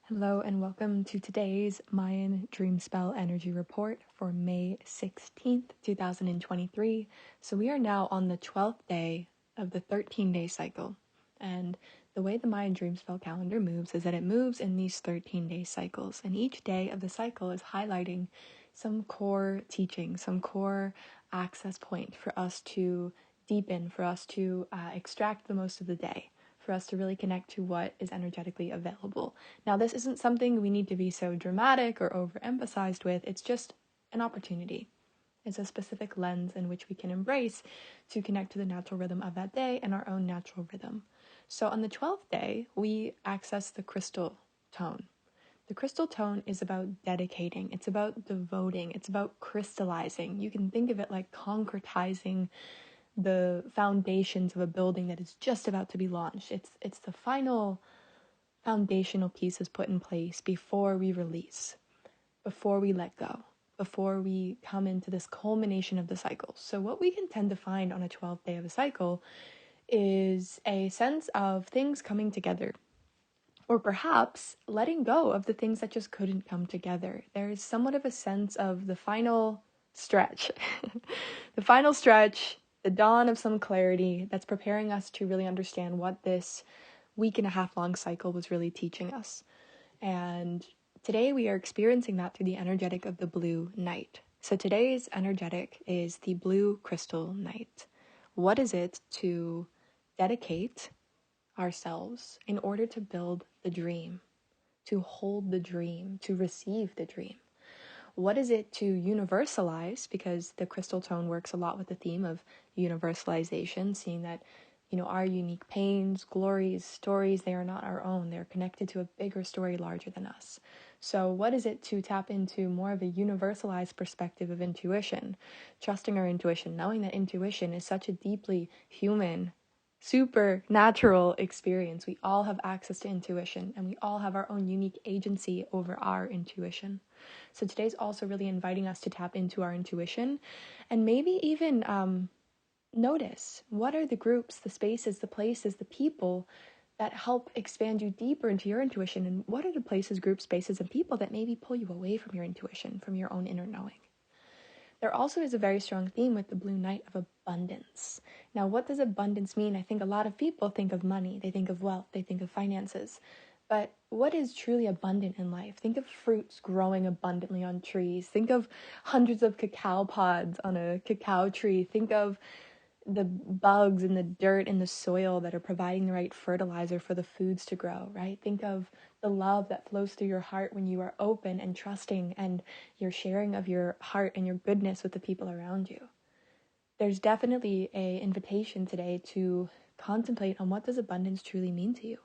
Hello and welcome to today's Mayan Dreamspell Energy Report for May 16th, 2023. So we are now on the 12th day of the 13-day cycle. And the way the Mayan Dreamspell calendar moves is that it moves in these 13-day cycles. And each day of the cycle is highlighting some core teaching, some core access point for us to deepen, for us to extract the most of the day, for us to really connect to what is energetically available. Now, this isn't something we need to be so dramatic or overemphasized with. It's just an opportunity. It's a specific lens in which we can embrace to connect to the natural rhythm of that day and our own natural rhythm. So on the 12th day, we access the crystal tone. The crystal tone is about dedicating, it's about devoting, it's about crystallizing. You can think of it like concretizing the foundations of a building that is just about to be launched. It's the final foundational pieces put in place before we release, before we let go, before we come into this culmination of the cycle. So what we can tend to find on a 12th day of a cycle is a sense of things coming together, or perhaps letting go of the things that just couldn't come together. There is somewhat of a sense of the final stretch, the final stretch, the dawn of some clarity that's preparing us to really understand what this week and a half long cycle was really teaching us. And today we are experiencing that through the energetic of the blue night. So today's energetic is the blue crystal night. What is it to dedicate ourselves in order to build the dream, to hold the dream, to receive the dream? What is it to universalize? Because the crystal tone works a lot with the theme of universalization, seeing that, our unique pains, glories, stories, they are not our own. They're connected to a bigger story larger than us. So what is it to tap into more of a universalized perspective of intuition, trusting our intuition, knowing that intuition is such a deeply human, supernatural experience. We all have access to intuition, and we all have our own unique agency over our intuition. So today's also really inviting us to tap into our intuition and maybe even notice what are the groups, the spaces, the places, the people that help expand you deeper into your intuition, and what are the places, groups, spaces, and people that maybe pull you away from your intuition, from your own inner knowing. There also is a very strong theme with the blue night of abundance. Now, what does abundance mean? I think a lot of people think of money, they think of wealth, they think of finances. But what is truly abundant in life? Think of fruits growing abundantly on trees. Think of hundreds of cacao pods on a cacao tree. Think of the bugs and the dirt in the soil that are providing the right fertilizer for the foods to grow, right? Think of the love that flows through your heart when you are open and trusting and you're sharing of your heart and your goodness with the people around you. There's definitely an invitation today to contemplate on what does abundance truly mean to you?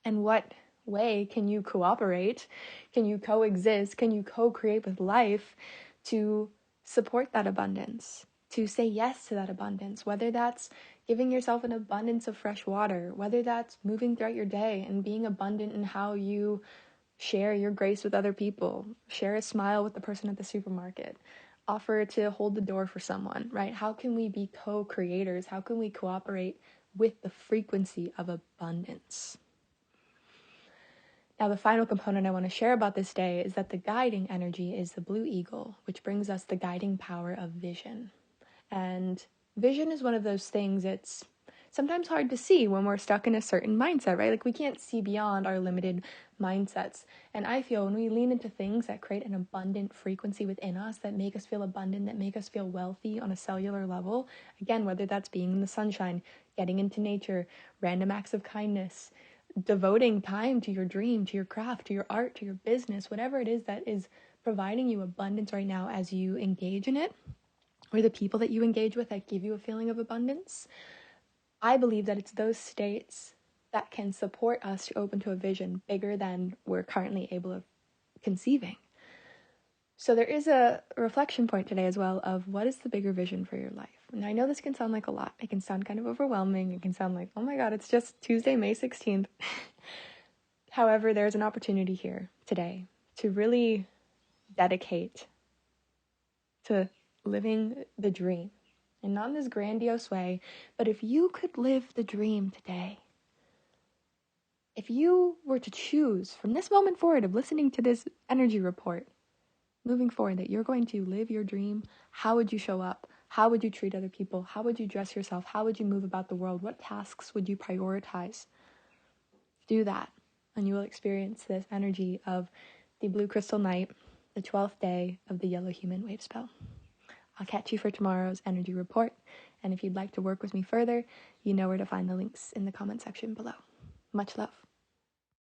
And what way can you cooperate? Can you coexist? Can you co-create with life to support that abundance? To say yes to that abundance, whether that's giving yourself an abundance of fresh water, whether that's moving throughout your day and being abundant in how you share your grace with other people, share a smile with the person at the supermarket, offer to hold the door for someone, right? How can we be co-creators? How can we cooperate with the frequency of abundance? Now, the final component I want to share about this day is that the guiding energy is the blue eagle, which brings us the guiding power of vision. And vision is one of those things it's sometimes hard to see when we're stuck in a certain mindset, right? Like we can't see beyond our limited mindsets. And I feel when we lean into things that create an abundant frequency within us, that make us feel abundant, that make us feel wealthy on a cellular level, again, whether that's being in the sunshine, getting into nature, random acts of kindness, devoting time to your dream, to your craft, to your art, to your business, whatever it is that is providing you abundance right now as you engage in it, or the people that you engage with that give you a feeling of abundance, I believe that it's those states that can support us to open to a vision bigger than we're currently able of conceiving. So there is a reflection point today as well of what is the bigger vision for your life. And I know this can sound like a lot. It can sound kind of overwhelming. It can sound like, oh my God, it's just Tuesday, May 16th. However, there's an opportunity here today to really dedicate to living the dream. And not in this grandiose way, but if you could live the dream today, if you were to choose from this moment forward of listening to this energy report, moving forward, that you're going to live your dream, how would you show up? How would you treat other people? How would you dress yourself? How would you move about the world? What tasks would you prioritize? Do that, and you will experience this energy of the blue crystal night, the 12th day of the yellow human wave spell. I'll catch you for tomorrow's energy report, and if you'd like to work with me further, you know where to find the links in the comment section below. Much love.